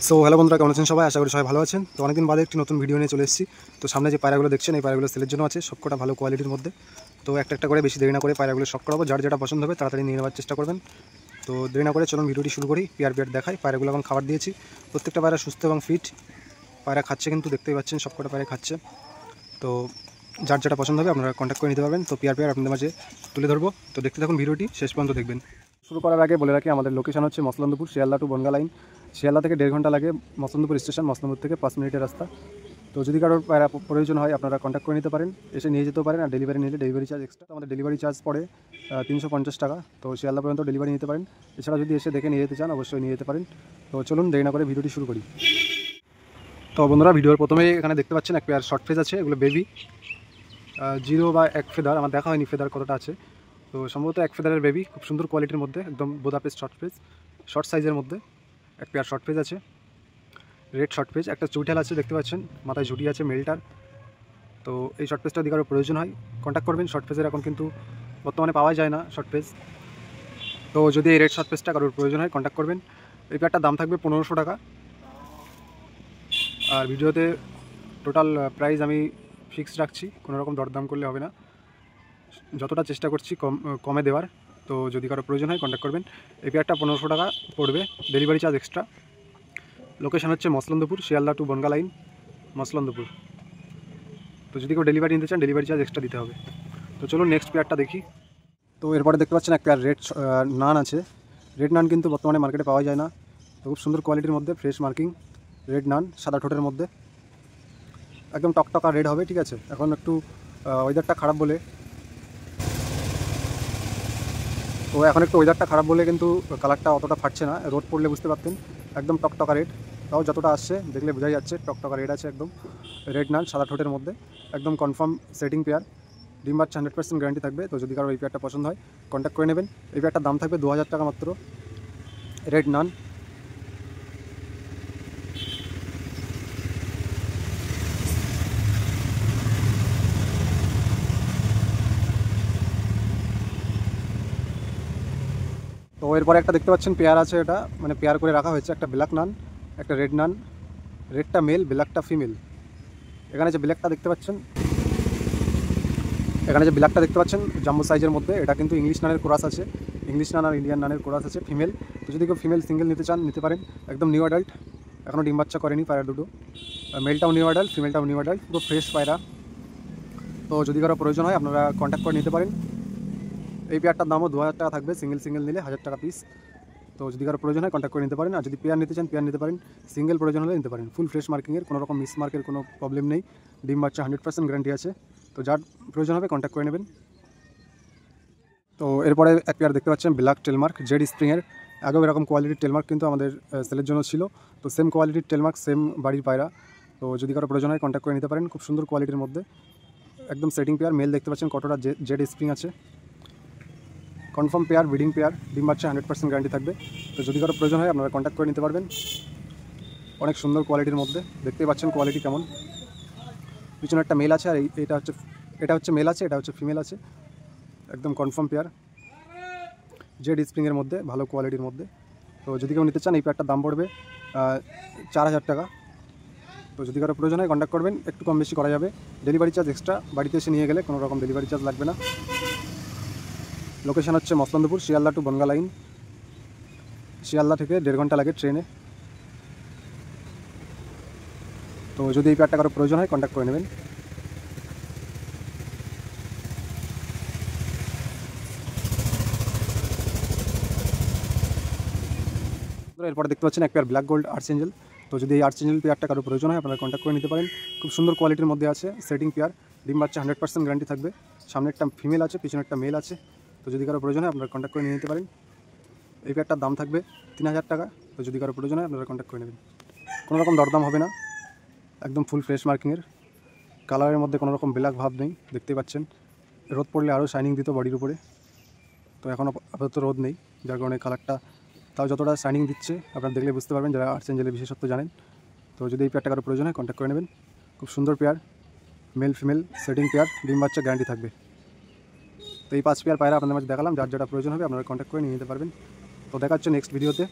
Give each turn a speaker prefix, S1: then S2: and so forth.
S1: So hello বন্ধুরা, কেমন আছেন সবাই? আশা করি সবাই ভালো আছেন। তো অনেকদিন বাদে একটি নতুন ভিডিও নিয়ে চলে এসেছি। তো সামনে যে পায়রাগুলো দেখছেন, এই পায়রাগুলো সেলের জন্য আছে, সবকটা ভালো কোয়ালিটির মধ্যে। তো একটা একটা করে বেশি দেরি না করে পায়রাগুলো শখ করাবো। যার যেটা পছন্দ হবে তাড়াতাড়ি নিয়ে নেওয়ার চেষ্টা করবেন। তো দেরি না করে চলুন ভিডিওটি শুরু করি। পেয়ার দেখাই। পায়রাগুলো এখন খাবার দিয়েছি, প্রত্যেকটা পায়রা সুস্থ এবং ফিট। পায়রা খাচ্ছে, কিন্তু দেখতেই পাচ্ছেন সবকটা পায়রা খাচ্ছে। তো যার যেটা পছন্দ হবে আপনারা কন্ট্যাক্ট করে নিতে পারবেন। তো পেয়ার আপনাদের মাঝে তুলে ধরবো। তো দেখতে থাকুন ভিডিওটি, শেষ পর্যন্ত দেখবেন। শুরু করার আগে বলে রাখি, আমাদের লোকেশন হচ্ছে মসলন্দপুর, শিয়ালদা টু বনগা লাইন। শিয়ালদা থেকে 1.5 ঘন্টা লাগে মসলন্দপুর স্টেশন, মসলন্দপুর থেকে 5 মিনিটের রাস্তা। তো যদি কারোর পায়রা প্রয়োজন হয় আপনারা কন্ট্যাক্ট করে নিতে পারেন, এসে নিয়ে যেতেও পারেন। আর ডেলিভারি নিলে ডেলিভারি চার্জ এক্সট্রা। আমাদের ডেলিভারি চার্জ পড়ে 350 টাকা। তো শিয়ালদা পর্যন্ত ডেলিভারি নিতে পারেন। এছাড়া যদি এসে দেখে নিয়ে যেতে চান অবশ্যই নিয়ে যেতে পারেন। তো চলুন দেরি না করে ভিডিওটি শুরু করি। তো বন্ধুরা, ভিডিওর প্রথমেই এখানে দেখতে পাচ্ছেন এক পেয়ার শর্ট ফেজ আছে। এগুলো বেবি 0 বা 1 ফেদার, আমার দেখা হয়নি ফেদার কতটা আছে। তো সম্ভবত 1 ফেদারের বেবি, খুব সুন্দর কোয়ালিটির মধ্যে, একদম বোদাপেস্ট শর্ট ফেজ, শর্ট সাইজের মধ্যে এক পেয়ার শর্ট ফেজ আছে। রেড শর্ট ফেজ, একটা চুইঠাল আছে দেখতে পাচ্ছেন, মাথায় ঝুটি আছে মেলটার। তো এই শর্ট ফেজটা যদি কারো প্রয়োজন হয় কন্ট্যাক্ট করবেন। শর্ট ফেজের এখন কিন্তু বর্তমানে পাওয়া যায় না শর্ট ফেজ। তো যদি এই রেড শর্ট ফেজটা কারোর প্রয়োজন হয় কন্ট্যাক্ট করবেন। এই পেয়ারটার দাম থাকবে 1500 টাকা। আর ভিডিওতে টোটাল প্রাইস আমি ফিক্সড রাখছি, কোনো রকম দরদাম করলে হবে না। যতটা চেষ্টা করছি কমে দেওয়ার। তো যদি কারো প্রয়োজন হয় কন্ট্যাক্ট করবেন। এই পেয়ারটা 1500 টাকা পড়বে, ডেলিভারি চার্জ এক্সট্রা। লোকেশন হচ্ছে মসলন্দপুর, শিয়ালদা টু বনগা লাইন, মসলন্দপুর। তো যদি কেউ ডেলিভারি নিতে চান ডেলিভারি চার্জ এক্সট্রা দিতে হবে। তো চলুন নেক্সট পেয়ারটা দেখি। তো এরপরে দেখতে পাচ্ছেন এক পেয়ার রেড নান আছে। রেড নান কিন্তু বর্তমানে মার্কেটে পাওয়া যায় না। তো খুব সুন্দর কোয়ালিটির মধ্যে, ফ্রেশ মার্কিং রেড নান, সাদা ঠোঁটের মধ্যে, একদম টকটকা রেড হবে। ঠিক আছে, এখন একটু ওয়েদারটা খারাপ বলে কিন্তু কালারটা অতটা ফাটছে না। রোদ পড়লে বুঝতে পারতেন একদম টকটকা রেড। তাও যতটা আসছে দেখলে বোঝাই যাচ্ছে টকটকা রেড আছে একদম। রেড নান, সাদা ঠোঁটের মধ্যে, একদম কনফার্ম সেটিং পেয়ার। ডিম বাচ্চা 100% গ্যারান্টি থাকবে। তো যদি কারো এই পেয়ারটা পছন্দ হয় কন্ট্যাক্ট করে নেবেন। এই পেয়ারটার দাম থাকবে 2000 টাকা মাত্র। রেড নান। তো এরপরে একটা দেখতে পাচ্ছেন পেয়ার আছে, এটা মানে পেয়ার করে রাখা হয়েছে। একটা ব্ল্যাক নান, একটা রেড নান। রেডটা মেল, ব্ল্যাকটা ফিমেল। এখানে যে ব্ল্যাকটা দেখতে পাচ্ছেন জাম্বো সাইজের মধ্যে, এটা কিন্তু ইংলিশ নানের ক্রস আছে। ইংলিশ নান আর ইন্ডিয়ান নানের ক্রস আছে, ফিমেল। তো যদি কেউ ফিমেল সিঙ্গেল নিতে চান নিতে পারেন। একদম নিউ অ্যাডাল্ট, এখনও ডিম বাচ্চা করেনি পায়রা দুটো। মেলটাও নিউ অ্যাডাল্ট, ফিমেলটাও নিউ অ্যাডাল্ট, পুরো ফ্রেশ পায়রা। তো যদি কারো প্রয়োজন হয় আপনারা কন্ট্যাক্ট করে নিতে পারেন। এই পেয়ারটার দামও 2000 টাকা থাকবে, সিঙ্গেল নিলে 1000 টাকা পিস। তো যদি কারো প্রয়োজন হয় কন্ট্যাক্ট করে নিতে পারেন। আর যদি পেয়ার নিতে চান পেয়ার নিতে পারেন, সিঙ্গেল প্রয়োজন হলে নিতে পারেন। ফুল ফ্রেশ মার্কিংয়ের, কোনো রকম মিস মার্কের কোনো প্রবলেম নেই। ডিম বাচ্চা 100% গ্যারান্টি আছে। তো যার প্রয়োজন হবে কন্ট্যাক্ট করে নেবেন। তো এরপরে এক পেয়ার দেখতে পাচ্ছেন ব্ল্যাক টেলমার্ক, জেড স্প্রিংয়ের। আগেও এরকম কোয়ালিটির টেলমার্ক কিন্তু আমাদের সেলের জন্য ছিল। তো সেম কোয়ালিটির টেলমার্ক, সেম বাড়ির পায়রা। তো যদি কারো প্রয়োজন হয় কন্ট্যাক্ট করে নিতে পারেন। খুব সুন্দর কোয়ালিটির মধ্যে, একদম সেটিং পেয়ার। মেল দেখতে পাচ্ছেন কতটা জেড স্প্রিং আছে, কনফার্ম পেয়ার, ব্রিডিং পেয়ার। ডিম বাচ্চা 100% গ্যারান্টি থাকবে। তো যদি কারো প্রয়োজন হয় আপনারা কন্ট্যাক্ট করে নিতে পারবেন। অনেক সুন্দর কোয়ালিটির মধ্যে, দেখতেই পাচ্ছেন কোয়ালিটি কেমন। পিছনে একটা মেল আছে, আর এটা হচ্ছে মেল আছে, এটা হচ্ছে ফিমেল আছে। একদম কনফার্ম পেয়ার, জেড স্প্রিংয়ের মধ্যে, ভালো কোয়ালিটির মধ্যে। তো যদি কেউ নিতে চান এই পেয়ারটার দাম পড়বে 4000 টাকা। তো যদি কারো প্রয়োজন হয় কন্ট্যাক্ট করবেন, একটু কম বেশি করা যাবে। ডেলিভারি চার্জ এক্সট্রা, বাড়িতে এসে নিয়ে গেলে কোনো রকম ডেলিভারি চার্জ লাগবে না। লোকেশন হচ্ছে মসলন্দপুর, শিয়ালদা টু বনগা লাইন। শিয়ালদা থেকে 1.5 ঘন্টা লাগে ট্রেনে। তো যদি এই পেয়ারটা কারো প্রয়োজন হয় কন্ট্যাক্ট করে নেবেন। এরপর দেখতে পাচ্ছেন এক পেয়ার ব্ল্যাক গোল্ড আর্চেঞ্জেল। তো যদি এই আর্চেঞ্জেল পেয়ারটা কারো প্রয়োজন হয় আপনারা কন্ট্যাক্ট করে নিতে পারেন। খুব সুন্দর কোয়ালিটির মধ্যে আছে, সেটিং পেয়ার। ডিম বাচ্চা 100% গ্যারান্টি থাকবে। সামনে একটা ফিমেল আছে, পিছনে একটা মেল আছে। তো যদি কারো প্রয়োজন হয় আপনারা কন্ট্যাক্ট করে নিয়ে নিতে পারেন। এই পেয়ারটার দাম থাকবে 3000 টাকা। তো যদি কারো প্রয়োজন হয় আপনারা কন্ট্যাক্ট করে নেবেন। কোনো রকম দরদাম হবে না, একদম ফুল ফ্রেশ মার্কিংয়ের। কালারের মধ্যে কোনো রকম ব্ল্যাক ভাব নেই, দেখতেই পাচ্ছেন। রোদ পড়লে আরও শাইনিং দিত বডির উপরে। তো এখন আপাতত রোদ নেই, যার কারণে কালারটা তাও যতটা শাইনিং দিচ্ছে আপনারা দেখলে বুঝতে পারবেন, যারা আর্চেঞ্জেলের বিশেষত্ব জানেন। তো যদি এই পেয়ারটা কারো প্রয়োজন হয় কন্ট্যাক্ট করে নেবেন। খুব সুন্দর pair, male female setting pair, ডিম বাচ্চা গ্যারান্টি থাকবে। তো এই 5 পেয়ার পায়রা আপনাদের মাঝে দেখালাম। যার যেটা প্রয়োজন হবে আপনারা কন্ট্যাক্ট করে নিয়ে নিতে পারবেন। তো দেখা হচ্ছে নেক্সট ভিডিওতে।